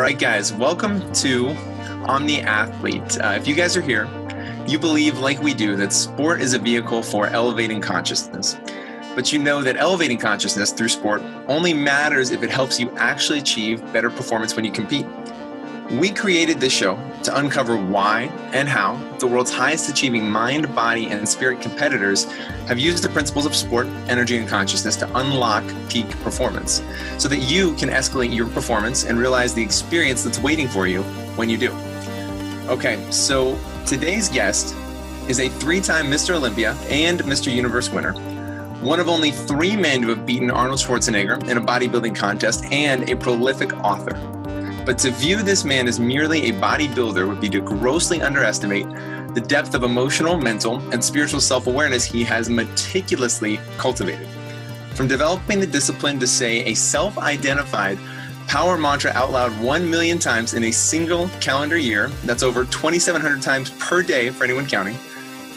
right, guys, welcome to Omni Athlete. If you guys are here, you believe, like we do, that sport is a vehicle for elevating consciousness. But you know that elevating consciousness through sport only matters if it helps you actually achieve better performance when you compete. We created this show to uncover why and how the world's highest achieving mind, body, and spirit competitors have used the principles of sport, energy, and consciousness to unlock peak performance so that you can escalate your performance and realize the experience that's waiting for you when you do. Okay, so today's guest is a three-time Mr. Olympia and Mr. Universe winner, one of only 3 men to have beaten Arnold Schwarzenegger in a bodybuilding contest, and a prolific author. But to view this man as merely a bodybuilder would be to grossly underestimate the depth of emotional, mental, and spiritual self-awareness he has meticulously cultivated. From developing the discipline to say a self-identified power mantra out loud 1 million times in a single calendar year, that's over 2,700 times per day for anyone counting,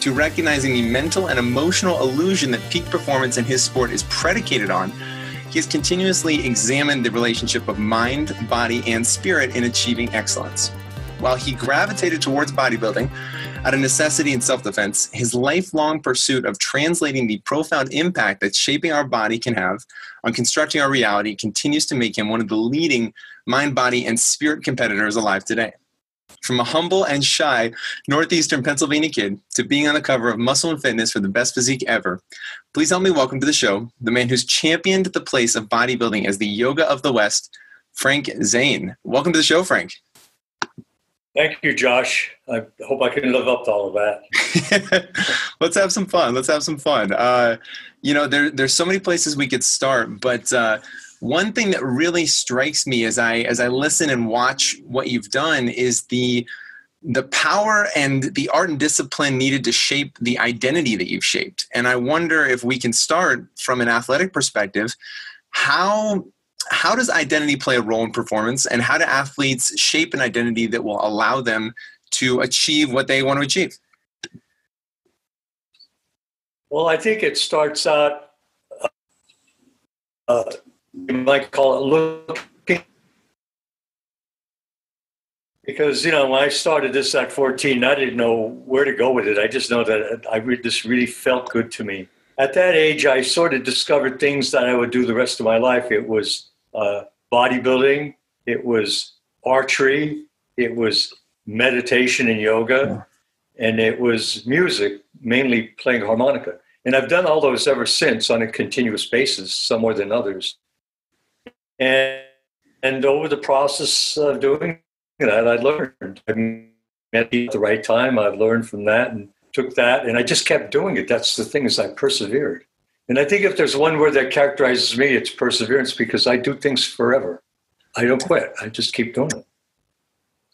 to recognizing the mental and emotional illusion that peak performance in his sport is predicated on, he has continuously examined the relationship of mind, body, and spirit in achieving excellence. While he gravitated towards bodybuilding out of necessity and self-defense, his lifelong pursuit of translating the profound impact that shaping our body can have on constructing our reality continues to make him one of the leading mind, body, and spirit competitors alive today. From a humble and shy northeastern Pennsylvania kid to being on the cover of Muscle and Fitness for the best physique ever, please help me welcome to the show the man who's championed the place of bodybuilding as the yoga of the West, Frank Zane. Welcome to the show, Frank. Thank you, Josh. I hope I can live up to all of that. Let's have some fun. There's so many places we could start, but one thing that really strikes me as I listen and watch what you've done is the power and the art and discipline needed to shape the identity that you've shaped. And I wonder if we can start from an athletic perspective. How does identity play a role in performance, and how do athletes shape an identity that will allow them to achieve what they want to achieve? Well, I think it starts out, you might call it looking. Because, when I started this at 14, I didn't know where to go with it. I just know that this really felt good to me. At that age, I sort of discovered things that I would do the rest of my life. It was bodybuilding, it was archery, it was meditation and yoga, and it was music, mainly playing harmonica. And I've done all those ever since on a continuous basis, some more than others. And over the process of doing that, I learned. I met people at the right time. I've learned from that and took that, and I just kept doing it. That's the thing, is I persevered. And I think if there's one word that characterizes me, it's perseverance, because I do things forever. I don't quit. I just keep doing it.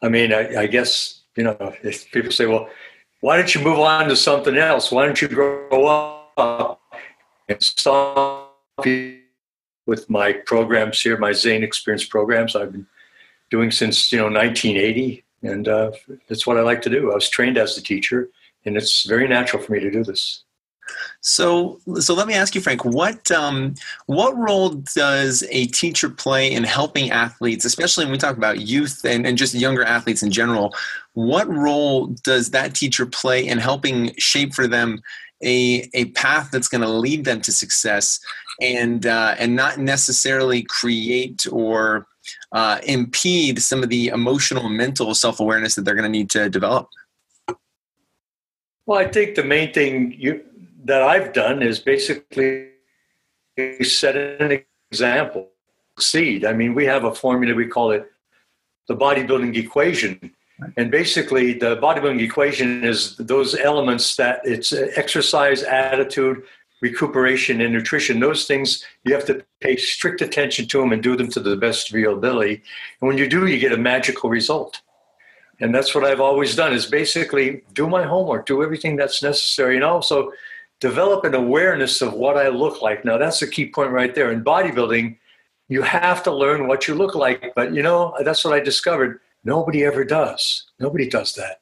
I mean, I guess, if people say, well, why don't you move on to something else? Why don't you grow up and stop with my programs here, my Zane Experience programs I've been doing since, 1980. And that's what I like to do. I was trained as a teacher, and it's very natural for me to do this. So let me ask you, Frank, what role does a teacher play in helping athletes, especially when we talk about youth and just younger athletes in general? What role does that teacher play in helping shape for them a path that's going to lead them to success, and not necessarily create or impede some of the emotional and mental self-awareness that they're going to need to develop? Well, I think the main thing that I've done is basically set an example, succeed. I mean, we have a formula, we call it the bodybuilding equation. And basically the bodybuilding equation is those elements that it's exercise, attitude, recuperation, and nutrition. Those things, you have to pay strict attention to them and do them to the best of your ability. And when you do, you get a magical result. And that's what I've always done, is basically do my homework, do everything that's necessary, and also develop an awareness of what I look like. Now, that's a key point right there. In bodybuilding, you have to learn what you look like. But, that's what I discovered. Nobody ever does. Nobody does that.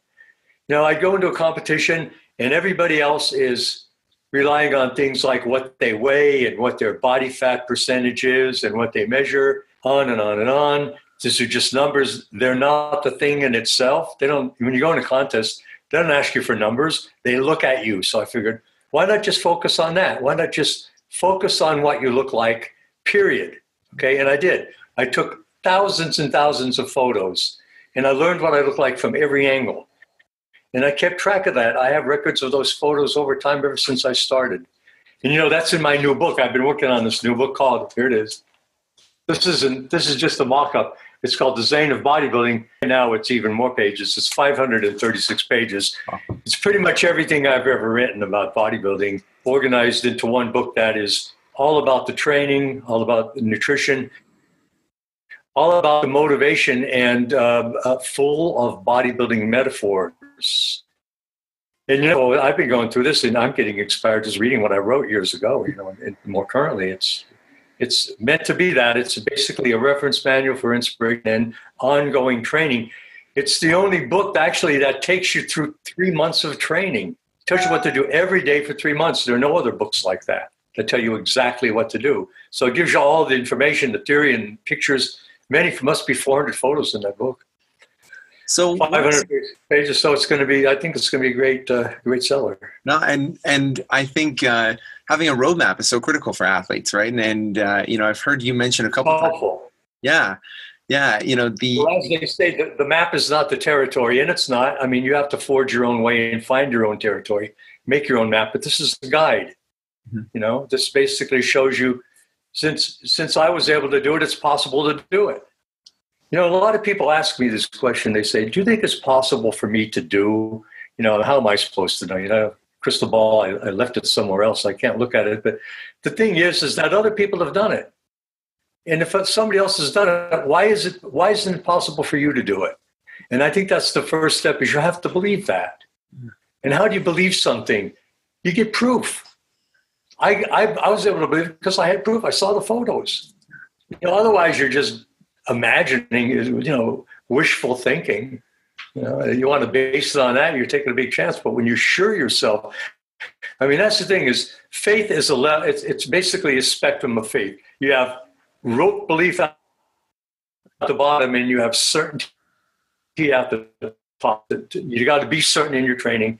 I go into a competition, and everybody else is relying on things like what they weigh and what their body fat percentage is and what they measure, on and on and on. These are just numbers. They're not the thing in itself. They don't, when you go in a contest, they don't ask you for numbers. They look at you. So I figured, why not just focus on that? Why not just focus on what you look like, period? Okay, and I did. I took thousands and thousands of photos, and I learned what I look like from every angle. And I kept track of that. I have records of those photos over time ever since I started. And you know, that's in my new book. I've been working on this new book called, here it is. This is just a mock-up. It's called The Zane of Bodybuilding. Now it's even more pages. It's 536 pages. It's pretty much everything I've ever written about bodybuilding organized into one book that is all about the training, all about the nutrition, all about the motivation, and full of bodybuilding metaphors. And, you know, I've been going through this, and I'm getting inspired just reading what I wrote years ago. You know, and more currently, it's meant to be that. It's basically a reference manual for inspiration and ongoing training. It's the only book actually that takes you through 3 months of training. It tells you what to do every day for 3 months. There are no other books like that tell you exactly what to do. So it gives you all the information, the theory, and pictures. Must be 400 photos in that book. So 500 pages. So it's going to be, I think it's going to be a great seller. No, and I think having a roadmap is so critical for athletes, right? And you know, I've heard you mention a couple of times. Yeah. You know, well, as they say, the map is not the territory, and it's not. I mean, you have to forge your own way and find your own territory, make your own map. But this is the guide. Mm-hmm. You know, this basically shows you. Since I was able to do it, it's possible to do it. You know, a lot of people ask me this question. They say, do you think it's possible for me to do? You know, how am I supposed to know? You know, crystal ball, I left it somewhere else. I can't look at it. But the thing is that other people have done it. And if somebody else has done it, why isn't it possible for you to do it? And I think that's the first step, is you have to believe that. And how do you believe something? You get proof. I was able to believe it because I had proof. I saw the photos. You know, otherwise you're just imagining, you know, wishful thinking. You know, you want to base it on that, you're taking a big chance. But when you're sure yourself, I mean, that's the thing, is faith is it's basically a spectrum of faith. You have rote belief at the bottom, and you have certainty at the top. You got to be certain in your training.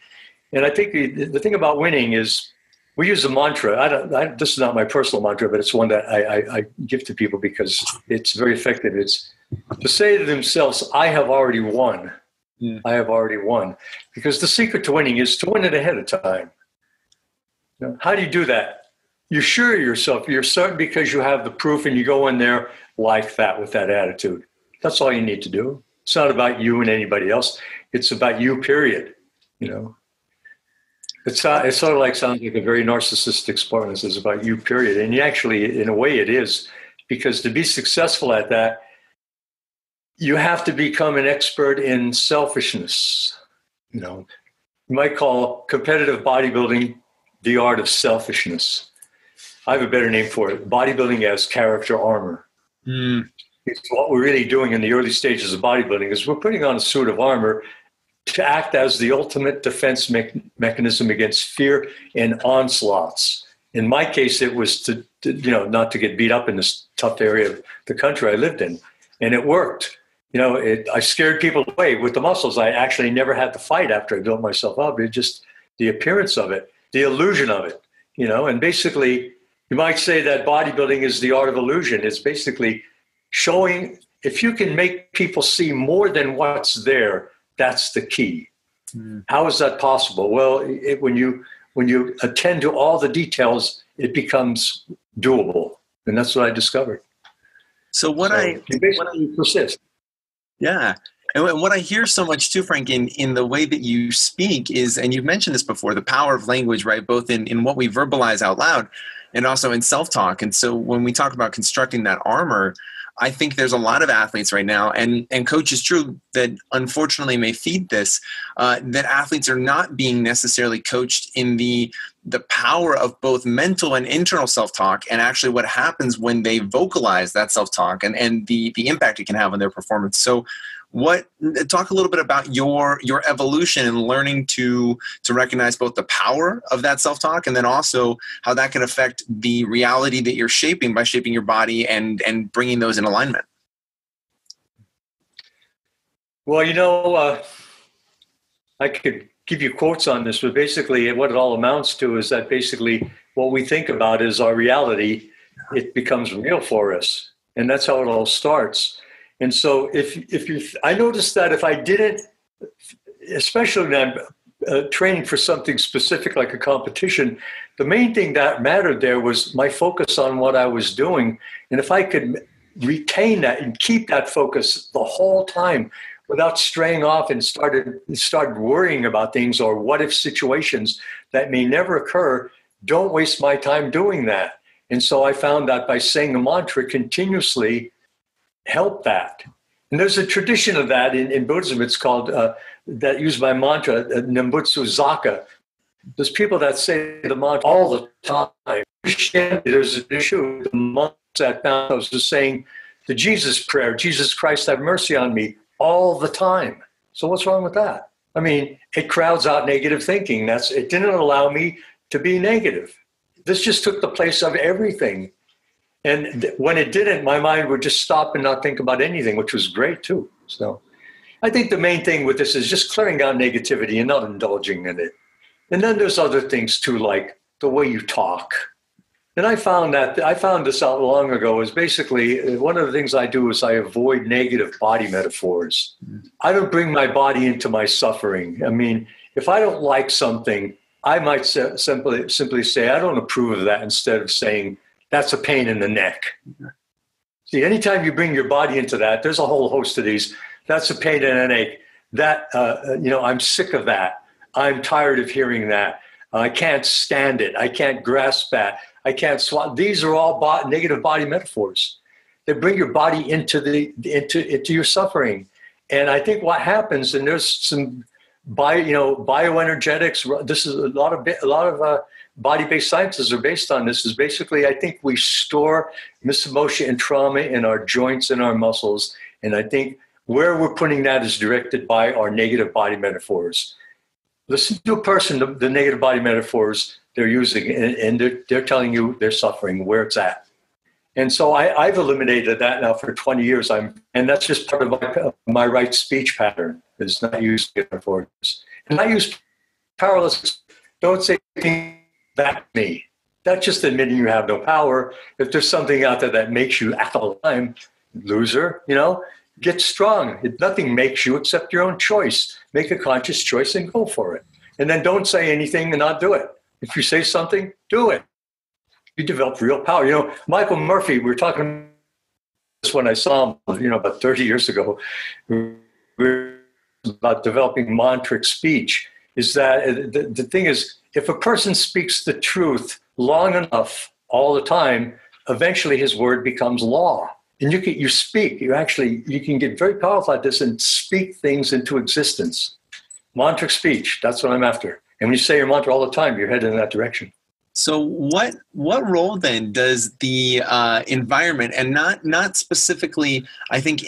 And I think the thing about winning is, we use a mantra. This is not my personal mantra, but it's one that I give to people because it's very effective. It's to say to themselves, I have already won. Yeah. I have already won. Because the secret to winning is to win it ahead of time. You know, how do you do that? You're sure of yourself. You're certain because you have the proof, and you go in there like that with that attitude. That's all you need to do. It's not about you and anybody else. It's about you, period. You know. It sort of like sounds like a very narcissistic sport. This is about you, period. And you actually, in a way, it is, because to be successful at that, you have to become an expert in selfishness. You know, you might call competitive bodybuilding the art of selfishness. I have a better name for it: bodybuilding as character armor. It's what we're really doing in the early stages of bodybuilding is we're putting on a suit of armor to act as the ultimate defense mechanism against fear and onslaughts. In my case, it was to you know, not to get beat up in this tough area of the country I lived in. And it worked. You know, I scared people away with the muscles. I actually never had to fight after I built myself up. It just, the appearance of it, the illusion of it, you know. And basically, you might say that bodybuilding is the art of illusion. It's basically showing, if you can make people see more than what's there, that's the key. How is that possible? Well, when you attend to all the details, it becomes doable, and that's what I discovered. So you persist. Yeah, and what I hear so much too, Frank, in the way that you speak is, and you've mentioned this before, the power of language, right? Both in what we verbalize out loud, and also in self-talk. And so when we talk about constructing that armor, I think there's a lot of athletes right now, and coaches true, that unfortunately may feed this, that athletes are not being necessarily coached in the power of both mental and internal self-talk, and actually what happens when they vocalize that self-talk and the impact it can have on their performance. So talk a little bit about your evolution in learning to recognize both the power of that self-talk, and then also how that can affect the reality that you're shaping by shaping your body and bringing those in alignment. Well, I could give you quotes on this, but basically what it all amounts to is that basically what we think about is our reality. It becomes real for us. And that's how it all starts. And so I noticed that if I didn't, especially when I'm training for something specific like a competition, the main thing that mattered there was my focus on what I was doing. And if I could retain that and keep that focus the whole time without straying off and started worrying about things or what if situations that may never occur, don't waste my time doing that. And so I found that by saying a mantra continuously helped that. And there's a tradition of that in Buddhism. It's called, that use my mantra, Nembutsu Zaka. There's people that say the mantra all the time. There's an issue. The monks at Panos is saying the Jesus prayer, Jesus Christ, have mercy on me, all the time. So what's wrong with that? I mean, it crowds out negative thinking. It didn't allow me to be negative. This just took the place of everything. And when it didn't, my mind would just stop and not think about anything, which was great too. So I think the main thing with this is just clearing out negativity and not indulging in it. And then there's other things too, like the way you talk. And I found this out long ago, is basically one of the things I do is I avoid negative body metaphors. I don't bring my body into my suffering. I mean, if I don't like something, I might simply say, I don't approve of that, instead of saying, that's a pain in the neck. See, anytime you bring your body into that, there's a whole host of these. That's a pain in the neck. That, I'm sick of that. I'm tired of hearing that. I can't stand it. I can't grasp that. I can't swallow. These are all negative body metaphors. They bring your body into your suffering. And I think what happens, and there's some bioenergetics. This is a lot of body-based sciences are based on this. Is basically, I think we store misemotion and trauma in our joints and our muscles. And I think where we're putting that is directed by our negative body metaphors. Listen to a person, the negative body metaphors they're using, and they're telling you they're suffering, where it's at. And so I've eliminated that now for 20 years. And that's just part of my right speech pattern, is not use metaphors. And I use powerless. Don't say that me. That's just admitting you have no power. If there's something out there that makes you act all the time, loser, get strong. Nothing makes you except your own choice. Make a conscious choice and go for it. And then don't say anything and not do it. If you say something, do it. You develop real power. Michael Murphy, we were talking about this when I saw him, about 30 years ago, about developing mantric speech, is that the thing is, if a person speaks the truth long enough, all the time, eventually his word becomes law. And you can get very powerful at this and speak things into existence. Mantric speech, that's what I'm after. And when you say your mantra all the time, you're headed in that direction. So what role then does the environment, and not specifically, I think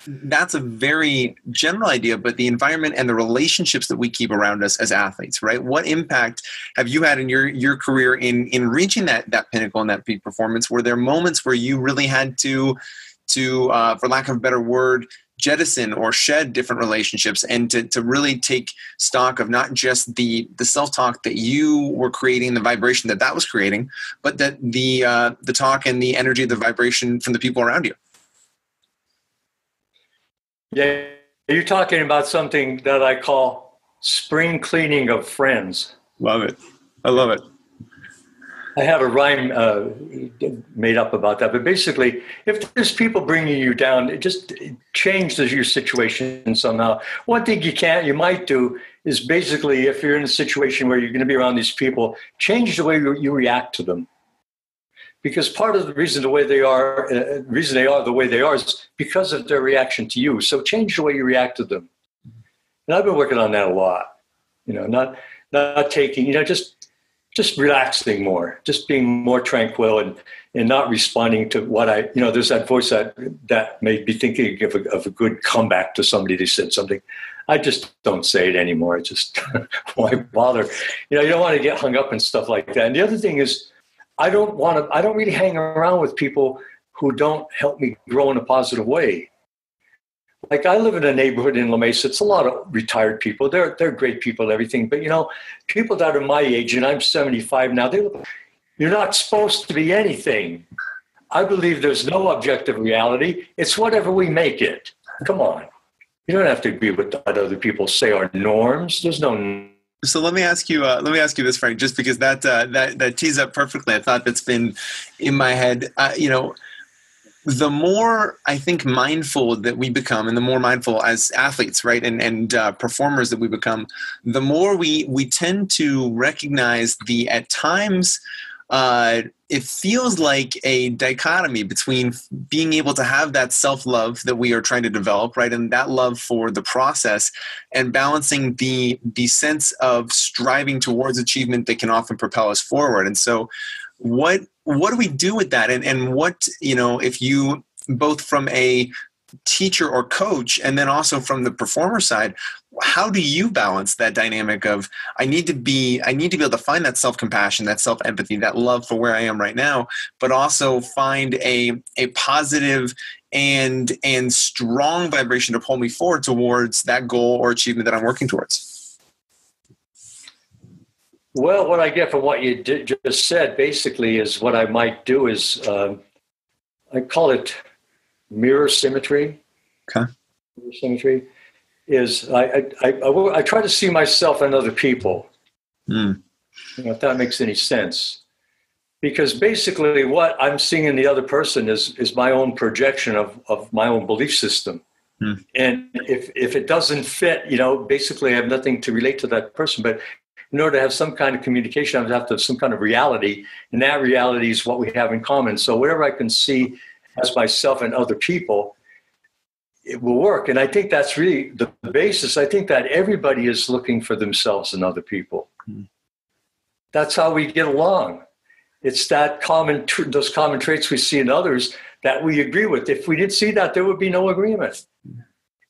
that's a very general idea, but the environment and the relationships that we keep around us as athletes, right? What impact have you had in your career in reaching that pinnacle and that peak performance? Were there moments where you really had to for lack of a better word, jettison or shed different relationships, and to really take stock of not just the self-talk that you were creating, the vibration that was creating, but that the talk and the energy, the vibration from the people around you? Yeah, you're talking about something that I call spring cleaning of friends. Love it. I love it. I have a rhyme made up about that. But basically, if there's people bringing you down, it just changes your situation somehow. One thing you might do is basically, if you're in a situation where you're going to be around these people, change the way you react to them. Because part of the reason they are the way they are is because of their reaction to you. So change the way you react to them. And I've been working on that a lot. Not taking, just relaxing more, just being more tranquil and not responding to what there's that voice that made me thinking of a good comeback to somebody that said something. I just don't say it anymore. It's just, why bother? You don't want to get hung up and stuff like that. And the other thing is, I don't really hang around with people who don't help me grow in a positive way. like I live in a neighborhood in La Mesa. It's a lot of retired people. They're great people and everything. But, people that are my age, and I'm 75 now, you're not supposed to be anything. I believe there's no objective reality. It's whatever we make it. Come on. You don't have to agree with what other people say are norms. There's no. So let me ask you this, Frank, just because that tees up perfectly. I thought that's been in my head. The more I think mindful that we become, and the more mindful as athletes, right, and performers that we become, the more we tend to recognize at times it feels like a dichotomy between being able to have that self-love that we are trying to develop, right, and that love for the process, and balancing the sense of striving towards achievement that can often propel us forward. And so what do we do with that? And what, if you, both from a teacher or coach, and then also from the performer side, how do you balance that dynamic of I need to be able to find that self-compassion, that self-empathy, that love for where I am right now, but also find a positive and strong vibration to pull me forward towards that goal or achievement that I'm working towards? Well, what I get from what you just said basically is what I might do is I call it mirror symmetry. Okay. Mirror symmetry is I try to see myself in other people. If that makes any sense. Because basically what I'm seeing in the other person is my own projection of my own belief system. And if it doesn't fit, basically I have nothing to relate to that person. But in order to have some kind of communication, I have to have some kind of reality. And that reality is what we have in common. So whatever I can see as myself and other people, it will work. And I think that's really the basis. I think that everybody is looking for themselves and other people. That's how we get along. It's that those common traits we see in others that we agree with. If we didn't see that, there would be no agreement.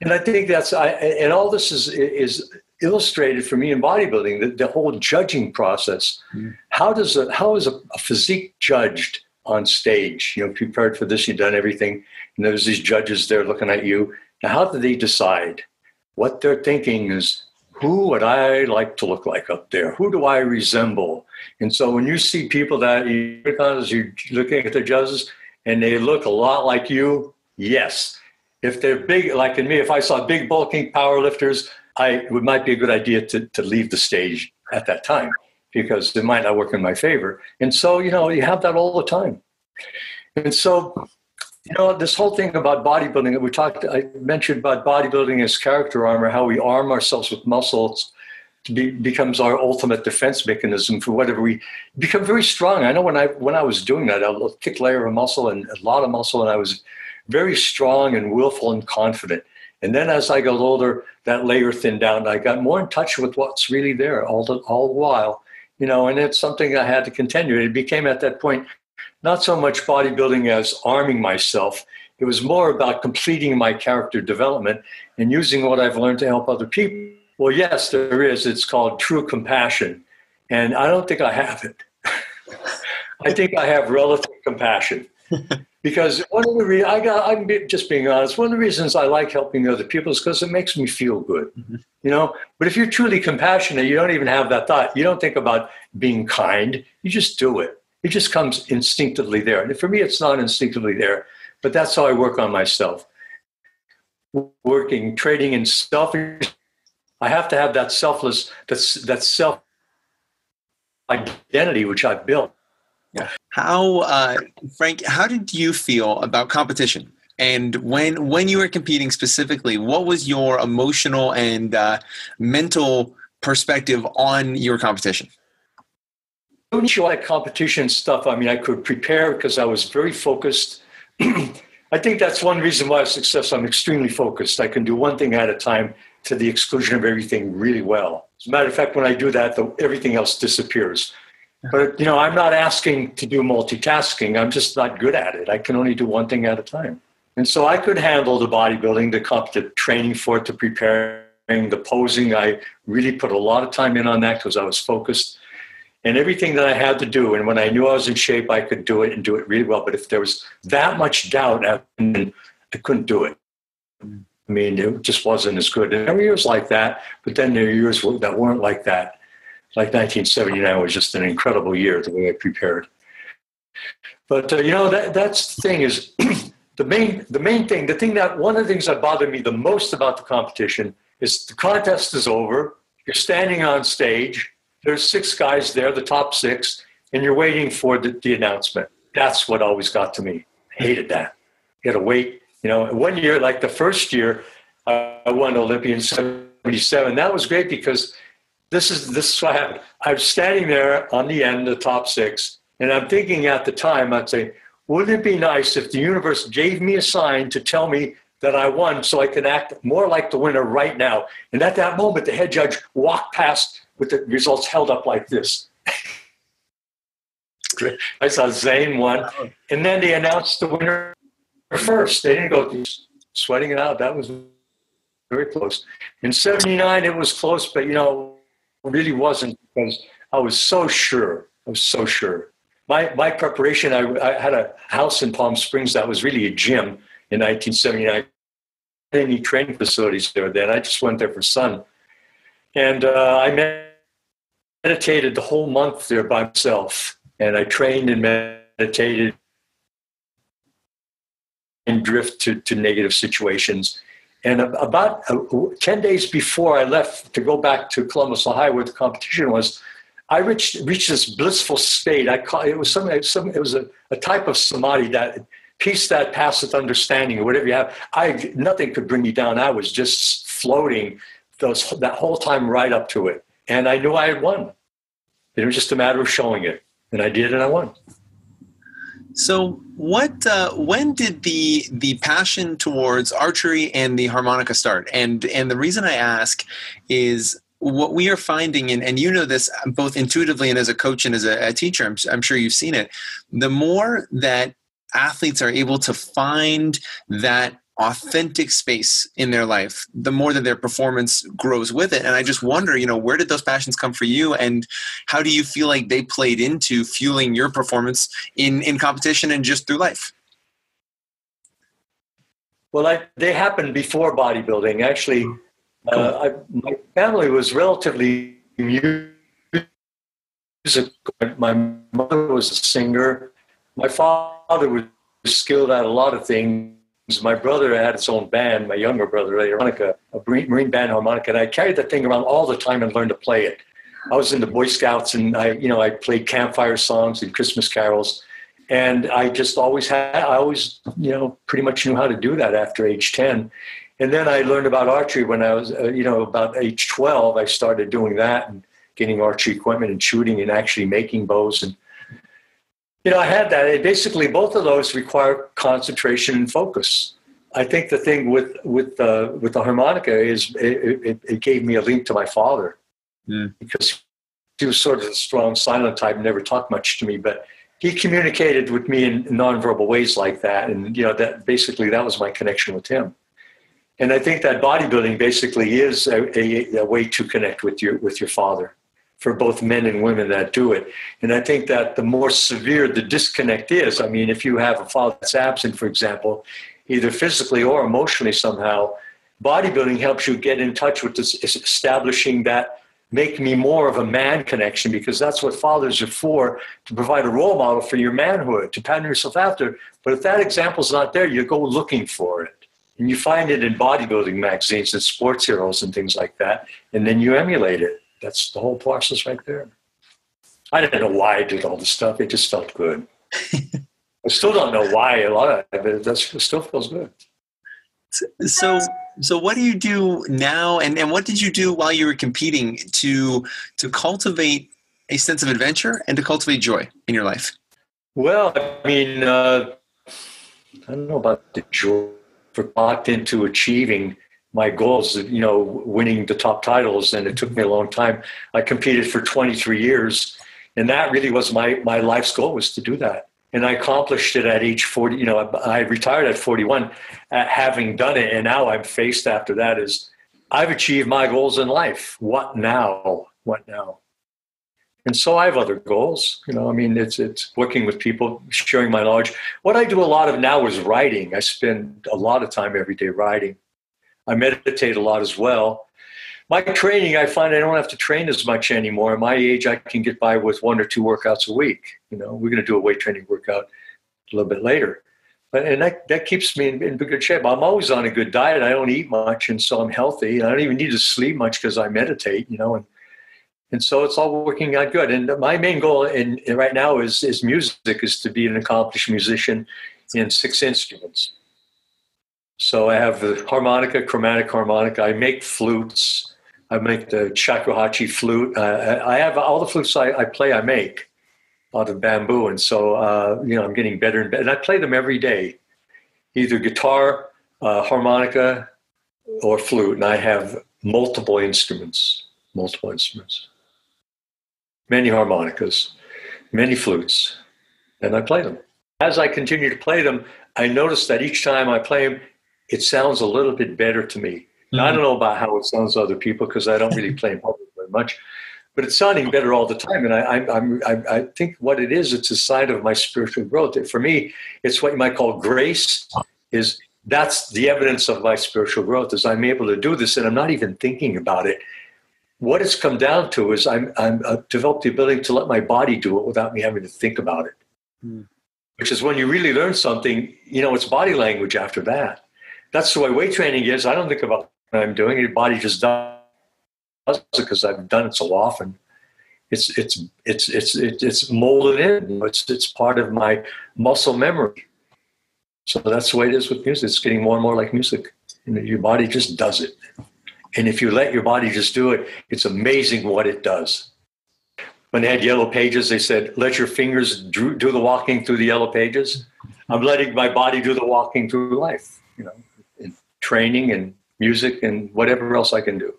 And I think and all this is illustrated for me in bodybuilding, the whole judging process. How is a physique judged on stage? Prepared for this, you've done everything, and there's these judges there looking at you. Now, how do they decide? What they're thinking is, who would I like to look like up there? Who do I resemble? And so when you see people that you're looking at the judges and they look a lot like you, yes. If they're big, like in me, if I saw big bulking power lifters, it might be a good idea to leave the stage at that time, because it might not work in my favor. And so, you have that all the time. And so, this whole thing about bodybuilding that I mentioned about bodybuilding as character armor, how we arm ourselves with muscles becomes our ultimate defense mechanism for whatever we become very strong. I know when I was doing that, a thick layer of muscle and a lot of muscle, and I was very strong and willful and confident. And then as I got older, that layer thinned down, and I got more in touch with what's really there all the while, and it's something I had to continue. It became at that point, not so much bodybuilding as arming myself. It was more about completing my character development and using what I've learned to help other people. Well, yes, there is. It's called true compassion. And I don't think I have it. I think I have relative compassion. Because one of the I'm just being honest, one of the reasons I like helping other people is because it makes me feel good, But if you're truly compassionate, you don't even have that thought. You don't think about being kind. You just do it. It just comes instinctively there. And for me, it's not instinctively there, but that's how I work on myself. Trading in selfish. I have to have that that self identity, which I've built. Yeah. How, Frank, how did you feel about competition? And when you were competing specifically, what was your emotional and mental perspective on your competition? I don't like competition stuff. I mean, I could prepare because I was very focused. I think that's one reason why I'm successful. I'm extremely focused. I can do one thing at a time to the exclusion of everything really well. As a matter of fact, when I do that, everything else disappears. But, I'm not asking to do multitasking. I'm just not good at it. I can only do one thing at a time. And so I could handle the bodybuilding, the training for it, the preparing, the posing. I really put a lot of time in on that because I was focused. And everything that I had to do, and when I knew I was in shape, I could do it and do it really well. But if there was that much doubt, I couldn't do it. I mean, it just wasn't as good. And there were years like that, but then there were years that weren't like that. Like 1979 was just an incredible year, the way I prepared. But, that's the thing is the main thing, one of the things that bothered me the most about the competition is the contest is over. You're standing on stage. There's 6 guys there, the top 6, and you're waiting for the announcement. That's what always got to me. I hated that. You had to wait. One year, like the first year, I won Olympia in 77. That was great because this is what happened. I was standing there on the end, the top 6, and I'm thinking at the time, I'd say, wouldn't it be nice if the universe gave me a sign to tell me that I won so I can act more like the winner right now? And at that moment, the head judge walked past with the results held up like this. I saw Zane won, and then they announced the winner first. They didn't go sweating it out. That was very close. In 79, it was close, but, it really wasn't because I was so sure. My preparation, I had a house in Palm Springs that was really a gym in 1979. Any training facilities there then. I just went there for fun. And I meditated the whole month there by myself. And I trained and meditated and drift to negative situations. And about 10 days before I left to go back to Columbus, Ohio, where the competition was, I reached this blissful state. It was a type of samadhi, that peace that passeth understanding, or whatever you have. Nothing could bring me down. I was just floating that whole time right up to it. And I knew I had won. It was just a matter of showing it. And I did, and I won. So when did the passion towards archery and the harmonica start? And the reason I ask is what we are finding, and you know this both intuitively and as a coach and as a teacher, I'm sure you've seen it, the more that athletes are able to find that authentic space in their life, the more that their performance grows with it. And I just wonder, where did those passions come for you, and how do you feel like they played into fueling your performance in competition and just through life? Well, they happened before bodybuilding. Actually, my family was relatively musical. My mother was a singer. My father was skilled at a lot of things. My brother had his own band, my younger brother, a Marine band harmonica, and I carried that thing around all the time and learned to play it. I was in the Boy Scouts, and I played campfire songs and Christmas carols, and I always pretty much knew how to do that after age 10. And then I learned about archery when I was, about age 12. I started doing that and getting archery equipment and shooting and actually making bows. And I had that. Basically, both of those require concentration and focus. I think the thing with the harmonica is it gave me a link to my father, because he was sort of a strong, silent type, never talked much to me, but he communicated with me in nonverbal ways like that, and that was my connection with him. And I think that bodybuilding basically is a way to connect with your father, for both men and women that do it. And I think that the more severe the disconnect is, I mean, if you have a father that's absent, for example, either physically or emotionally somehow, bodybuilding helps you get in touch with this, establishing that make me more of a man connection, because that's what fathers are for, to provide a role model for your manhood, to pattern yourself after. But if that example's not there, you go looking for it. And you find it in bodybuilding magazines and sports heroes and things like that, and then you emulate it. That's the whole process right there. I didn't know why I did all this stuff. It just felt good. I still don't know why a lot of it. It still feels good. So what do you do now, and what did you do while you were competing to cultivate a sense of adventure and to cultivate joy in your life? Well, I mean, I don't know about the joy. Locked into achieving my goals, winning the top titles, and it took me a long time. I competed for 23 years, and that really was my life's goal, was to do that. And I accomplished it at age 40. I retired at 41, having done it, and now I'm faced after that is I've achieved my goals in life. What now? What now? And so I have other goals. It's working with people, sharing my knowledge. What I do a lot of now is writing. I spend a lot of time every day writing. I meditate a lot as well. My training, I find I don't have to train as much anymore. At my age, I can get by with 1 or 2 workouts a week. You know, we're going to do a weight training workout a little bit later. And that keeps me in good shape. I'm always on a good diet. I don't eat much, and so I'm healthy. I don't even need to sleep much because I meditate, you know, and so it's all working out good. And my main goal right now is music, is to be an accomplished musician in 6 instruments. So I have the harmonica, chromatic harmonica. I make flutes. I make the shakuhachi flute. I have all the flutes I play, I make out of bamboo. And so, you know, I'm getting better and better. And I play them every day, either guitar, harmonica, or flute. And I have multiple instruments. Many harmonicas, many flutes, and I play them. As I continue to play them, I notice that each time I play them, it sounds a little bit better to me. Now, I don't know about how it sounds to other people because I don't really play in public very much, but it's sounding better all the time. And I think what it is, it's a sign of my spiritual growth. For me, it's what you might call grace. That's the evidence of my spiritual growth, is I'm able to do this and I'm not even thinking about it. What it's come down to is I've developed the ability to let my body do it without me having to think about it. Which is when you really learn something, you know, it's body language after that. That's the way weight training is. I don't think about what I'm doing. Your body just does it because I've done it so often. It's molded in. It's part of my muscle memory. So that's the way it is with music. It's getting more and more like music. You know, your body just does it. And if you let your body just do it, it's amazing what it does. When they had yellow pages, they said, let your fingers do the walking through the yellow pages. I'm letting my body do the walking through life, you know, in training and music and whatever else I can do.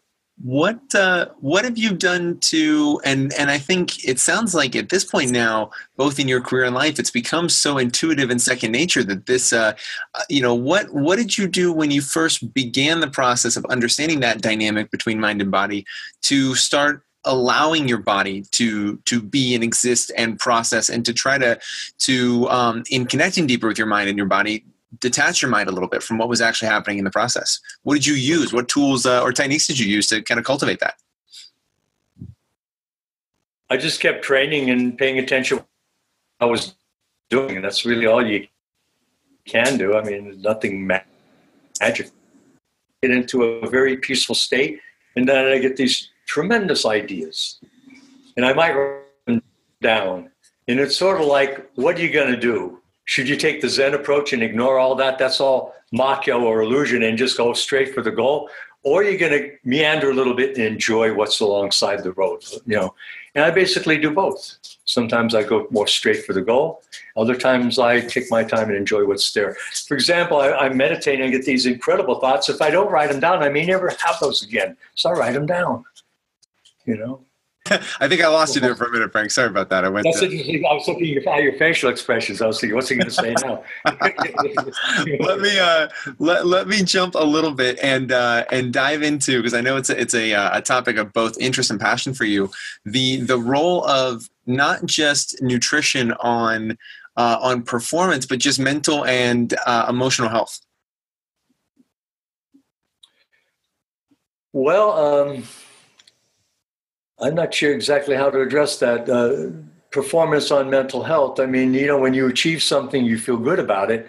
What have you done to, and I think it sounds like at this point now, both in your career and life, it's become so intuitive and second nature that this, you know, what did you do when you first began the process of understanding that dynamic between mind and body to start allowing your body to be and exist and process, and to try to in connecting deeper with your mind and your body, detach your mind a little bit from what was actually happening in the process? What did you use? What tools or techniques did you use to kind of cultivate that? I just kept training and paying attention to what I was doing. And that's really all you can do. I mean, there's nothing magic. Get into a very peaceful state, and then I get these tremendous ideas. And I might write them down. And it's sort of like, what are you going to do? Should you take the Zen approach and ignore all that? That's all Machio or illusion, and just go straight for the goal? Or are you going to meander a little bit and enjoy what's alongside the road? You know, and I basically do both. Sometimes I go more straight for the goal. Other times I take my time and enjoy what's there. For example, I'm meditating and get these incredible thoughts. If I don't write them down, I may never have those again. So I write them down, you know. I think I lost you there for a minute, Frank. Sorry about that. I was looking at your facial expressions. I was thinking, what's he going to say now? let me jump a little bit and dive into, because I know it's a topic of both interest and passion for you, the role of not just nutrition on performance, but just mental and emotional health. Well, I'm not sure exactly how to address that. Performance on mental health. I mean, you know, when you achieve something, you feel good about it.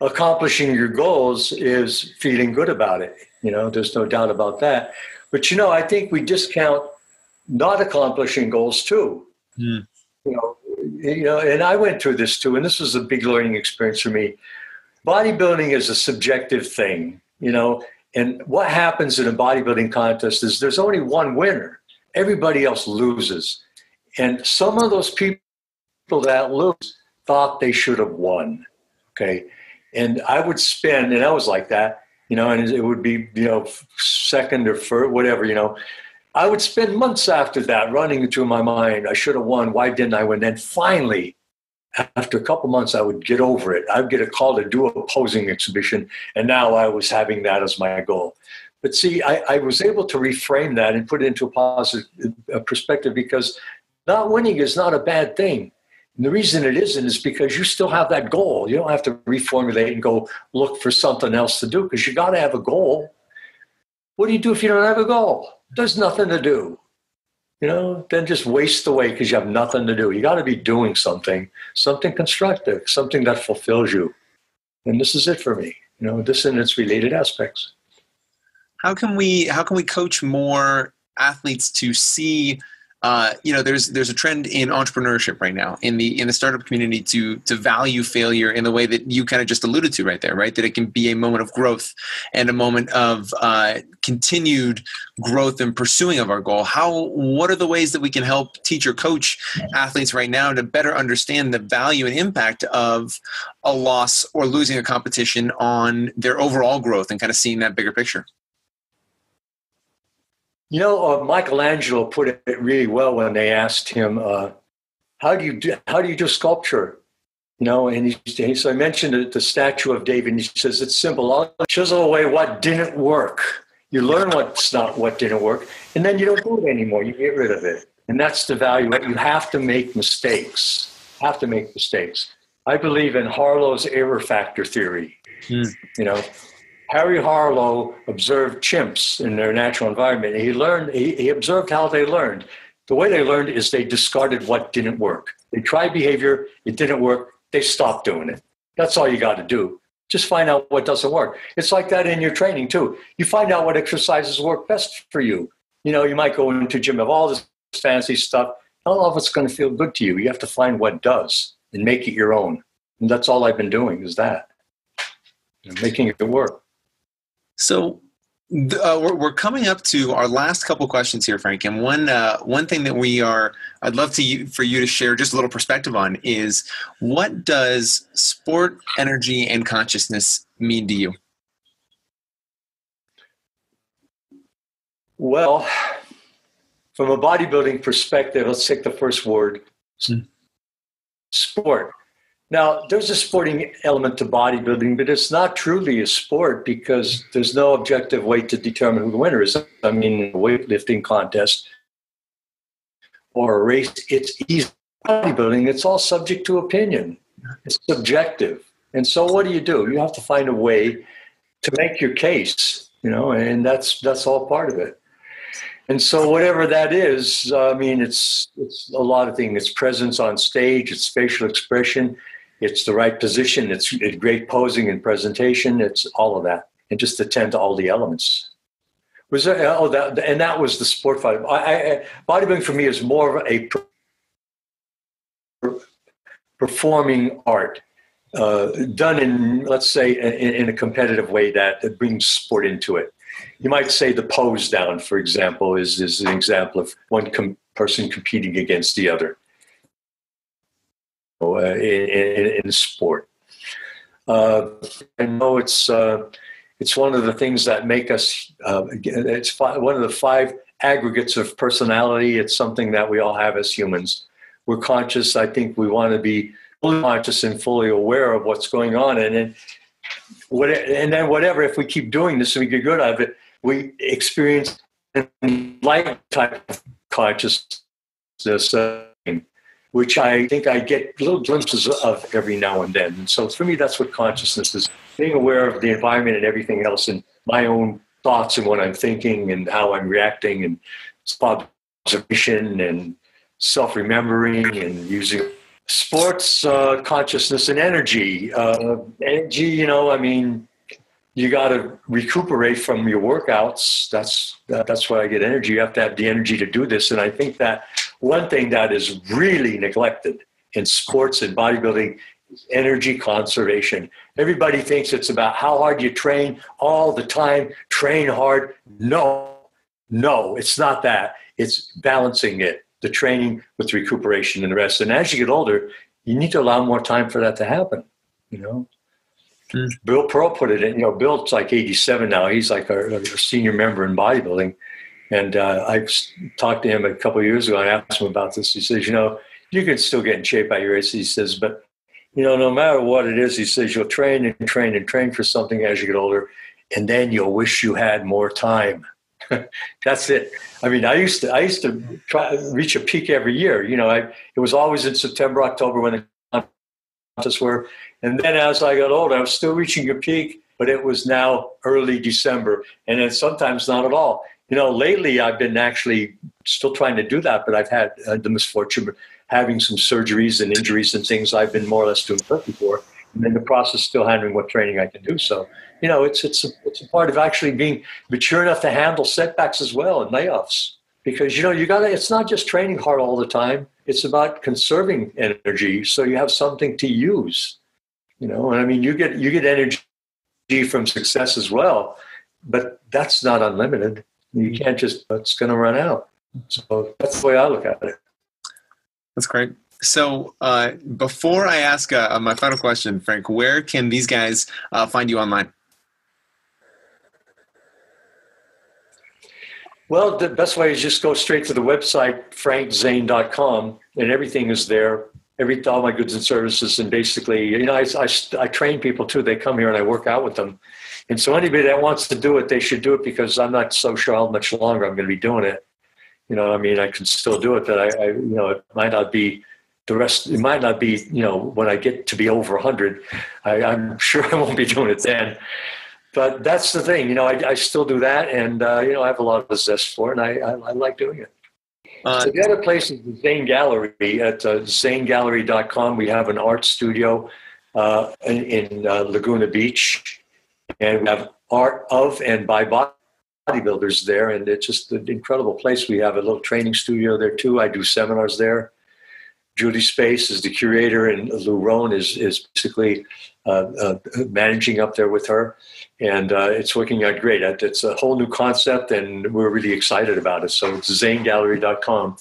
Accomplishing your goals is feeling good about it. You know, there's no doubt about that. But, you know, I think we discount not accomplishing goals too. You know, and I went through this too, and this was a big learning experience for me. Bodybuilding is a subjective thing, you know, and what happens in a bodybuilding contest is there's only one winner. Everybody else loses. And some of those people that lose thought they should have won. Okay. And I would spend, and I was like that, you know, and it would be, you know, second or third, whatever, you know. I would spend months after that running through my mind, I should have won. Why didn't I win? Then finally, after a couple months, I would get over it. I'd get a call to do a posing exhibition. And now I was having that as my goal. But see, I was able to reframe that and put it into a positive perspective, because not winning is not a bad thing. And the reason it isn't is because you still have that goal. You don't have to reformulate and go look for something else to do, because you got to have a goal. What do you do if you don't have a goal? There's nothing to do. Then just waste away because you have nothing to do. You got to be doing something constructive, something that fulfills you. And this is it for me. This and its related aspects. How can we coach more athletes to see? There's a trend in entrepreneurship right now in the startup community to value failure in the way that you kind of just alluded to right there, right? That it can be a moment of growth and a moment of continued growth and pursuing of our goal. What are the ways that we can help teach or coach athletes right now to better understand the value and impact of a loss or losing a competition on their overall growth and kind of seeing that bigger picture? Michelangelo put it really well when they asked him, how do you do sculpture? And so I mentioned the statue of David, and he says, it's simple. I'll chisel away what didn't work. You learn what didn't work, and then you don't do it anymore. You get rid of it. And that's the value. You have to make mistakes. I believe in Harlow's error factor theory. Harry Harlow observed chimps in their natural environment. He observed how they learned. The way they learned is they discarded what didn't work. They tried behavior, it didn't work, they stopped doing it. That's all you got to do. Just find out what doesn't work. It's like that in your training too. You find out what exercises work best for you. You might go into a gym of all this fancy stuff. Not all of it's going to feel good to you. You have to find what does and make it your own. And that's all I've been doing is that. Making it work. So we're coming up to our last couple questions here, Frank. And one thing that I'd love for you to share just a little perspective on is, what does sport, energy, and consciousness mean to you? Well, from a bodybuilding perspective, let's take the first word, sport. Now, there's a sporting element to bodybuilding, but it's not truly a sport because there's no objective way to determine who the winner is. I mean, in a weightlifting contest or a race, it's easy. Bodybuilding, it's all subject to opinion. It's subjective. And so what do? You have to find a way to make your case, and that's all part of it. And so whatever that is, it's a lot of things. It's presence on stage, it's facial expression, it's the right position, it's great posing and presentation, it's all of that. And just attend to all the elements. That was the sport fight. Bodybuilding for me is more of a performing art, done in, let's say, in a competitive way that brings sport into it. You might say the pose down, for example, is an example of one person competing against the other in sport. I know it's one of the things that make us, it's one of the 5 aggregates of personality. It's something that we all have as humans. We're conscious. I think we want to be fully conscious and fully aware of what's going on. And then whatever, if we keep doing this and we get good at it, we experience light type of consciousness, which I think I get little glimpses of every now and then. And so for me, that's what consciousness is, being aware of the environment and everything else and my own thoughts and what I'm thinking and how I'm reacting, and observation and self-remembering and using sports, consciousness and energy. Energy, you got to recuperate from your workouts. That's why I get energy. You have to have the energy to do this. And I think that one thing that is really neglected in sports and bodybuilding is energy conservation. Everybody thinks it's about how hard you train all the time, train hard. No, it's not that. It's balancing it, the training with recuperation and the rest. And as you get older, you need to allow more time for that to happen, Bill Pearl put it in, Bill's like 87 now. He's like our senior member in bodybuilding. And I talked to him a couple of years ago and asked him about this. He says, you can still get in shape at your age. He says, but, no matter what it is, he says, you'll train and train and train for something as you get older. And then you'll wish you had more time. That's it. I mean, I used to try reach a peak every year. It was always in September, October when the contests were. And then as I got older, I was still reaching a peak, but it was now early December. And then sometimes not at all. Lately I've been actually still trying to do that, but I've had the misfortune of having some surgeries and injuries and things I've been more or less doing perfect for. And in the process, still handling what training I can do. So, it's a part of actually being mature enough to handle setbacks as well and layoffs. Because, it's not just training hard all the time. It's about conserving energy so you have something to use. And I mean, you get energy from success as well, but that's not unlimited. You can't just, it's going to run out. So that's the way I look at it. That's great. So before I ask my final question, Frank, where can these guys find you online? Well, the best way is just go straight to the website, frankzane.com, and everything is there. All my goods and services. And basically, I train people too. They come here and I work out with them. And so anybody that wants to do it, they should do it, because I'm not so sure how much longer I'm going to be doing it. I can still do it, but it might not be the rest. It might not be, when I get to be over 100, I'm sure I won't be doing it then. But that's the thing, I still do that. And, I have a lot of zest for it, and I like doing it. So the other place is the Zane Gallery at zanegalery.com. We have an art studio in Laguna Beach, and we have art of and by bodybuilders there, and it's just an incredible place. We have a little training studio there too. I do seminars there. Judy Space is the curator, and Lou Rohn is basically managing up there with her, and it's working out great. It's a whole new concept, and we're really excited about it. So it's zanegalery.com.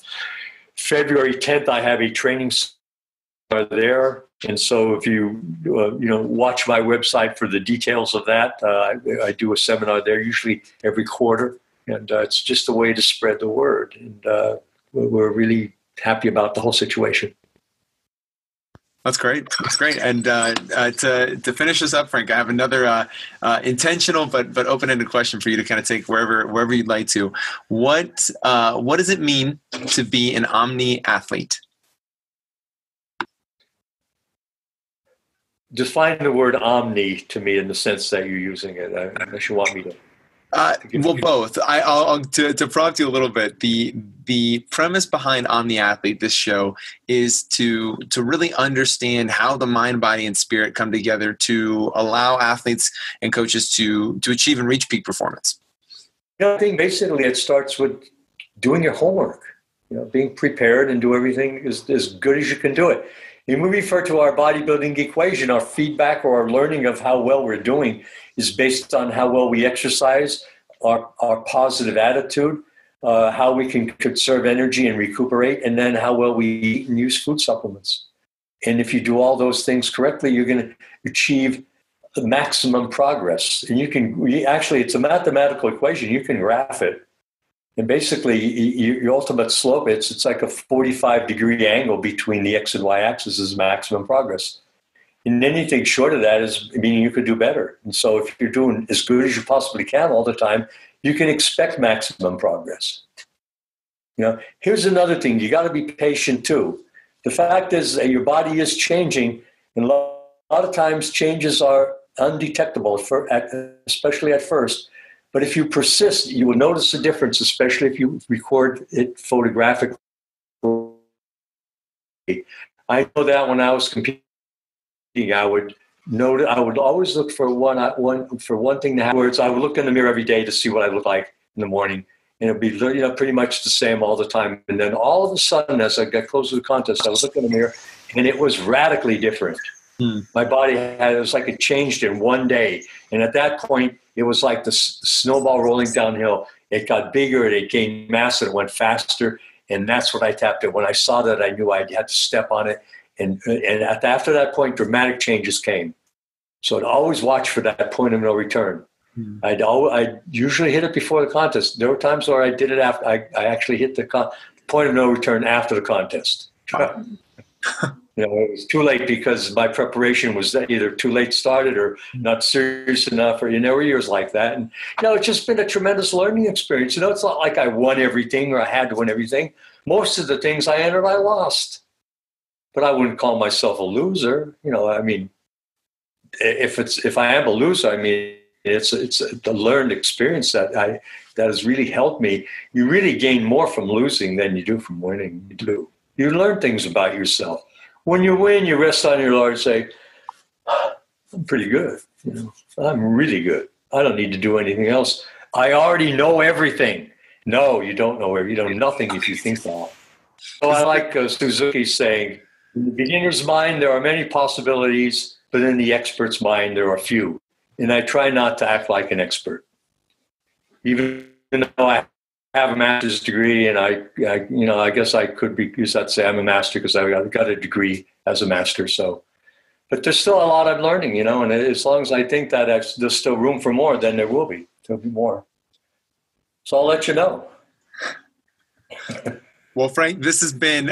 February 10th, I have a training seminar there, and so if you watch my website for the details of that, I do a seminar there usually every quarter, and it's just a way to spread the word, and we're really happy about the whole situation. That's great. That's great. And to finish this up, Frank, I have another intentional but open-ended question for you to kind of take wherever you'd like to. What does it mean to be an Omni Athlete? Define the word omni to me in the sense that you're using it, unless you want me to. Well, both. I'll to prompt you a little bit. The premise behind Omni Athlete, this show, is to really understand how the mind, body, and spirit come together to allow athletes and coaches to achieve and reach peak performance. I think basically it starts with doing your homework. Being prepared and do everything as good as you can do it. And we refer to our bodybuilding equation, our feedback or our learning of how well we're doing is based on how well we exercise, our positive attitude, how we can conserve energy and recuperate, and then how well we eat and use food supplements. And if you do all those things correctly, you're going to achieve the maximum progress. And it's a mathematical equation. You can graph it. And basically, your ultimate slope, it's like a 45-degree angle between the X and Y axis is maximum progress. And anything short of that is meaning you could do better. And so if you're doing as good as you possibly can all the time, you can expect maximum progress. Here's another thing. You got to be patient too. The fact is that your body is changing, and a lot of times changes are undetectable, especially at first. But if you persist, you will notice a difference, especially if you record it photographically. I know that when I was competing, I would always look for one thing to have. Words, I would look in the mirror every day to see what I look like in the morning, and it'd be pretty much the same all the time. And then all of a sudden, as I got close to the contest, I was looking in the mirror, and it was radically different. My body it was like it changed in one day, and at that point, it was like the snowball rolling downhill. It got bigger, and it gained mass, and it went faster, and that's what I tapped at. When I saw that, I knew I had to step on it. And after that point, dramatic changes came. So I'd always watch for that point of no return. I'd usually hit it before the contest. There were times where I did it after. I actually hit the point of no return after the contest. You know, it was too late because my preparation was either too late started or not serious enough, or, you know, there were years like that. And, you know, it's just been a tremendous learning experience. You know, it's not like I won everything or I had to win everything. Most of the things I entered, I lost. But I wouldn't call myself a loser. You know, I mean, if I am a loser, I mean, it's the learned experience that has really helped me. You really gain more from losing than you do from winning. You learn things about yourself. When you win, you rest on your laurels and say, I'm pretty good. You know, I'm really good. I don't need to do anything else. I already know everything. No, you don't know everything. You know nothing if you think that. So I like Suzuki saying, in the beginner's mind, there are many possibilities, but in the expert's mind, there are few. And I try not to act like an expert. Even though I have a master's degree, and I guess I could be used to say I'm a master because I got a degree as a master. So, but there's still a lot I'm learning, you know, and as long as I think that there's still room for more, then there will be. There'll be more. So I'll let you know. Well, Frank, this has been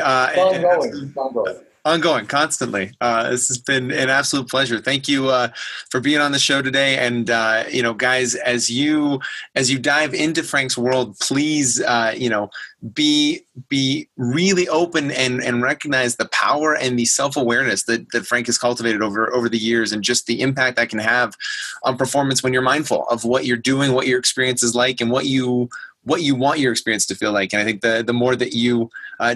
ongoing, constantly. This has been an absolute pleasure. Thank you for being on the show today. And you know, guys, as you dive into Frank's world, please, you know, be really open and recognize the power and the self-awareness that Frank has cultivated over the years, and just the impact that can have on performance when you're mindful of what you're doing, what your experience is like, and what you want your experience to feel like. And I think the more that you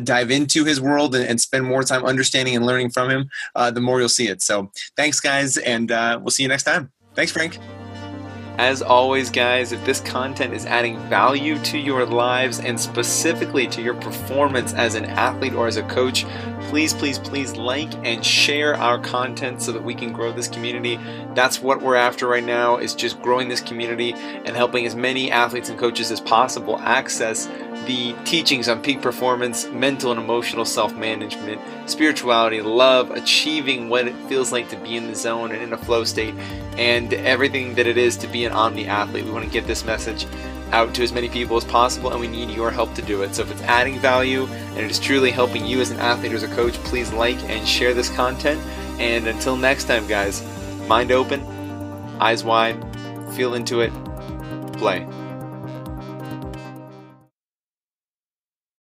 dive into his world and spend more time understanding and learning from him, the more you'll see it. So thanks, guys, and we'll see you next time. Thanks, Frank. As always, guys, if this content is adding value to your lives and specifically to your performance as an athlete or as a coach, please, please, please like and share our content so that we can grow this community. That's what we're after right now, is just growing this community and helping as many athletes and coaches as possible access the teachings on peak performance, mental and emotional self-management, spirituality, love, achieving what it feels like to be in the zone and in a flow state, and everything that it is to be an Omni Athlete. We want to get this message out to as many people as possible, and we need your help to do it. So if it's adding value and it is truly helping you as an athlete or as a coach, please like and share this content. And until next time, guys, mind open, eyes wide, feel into it, play.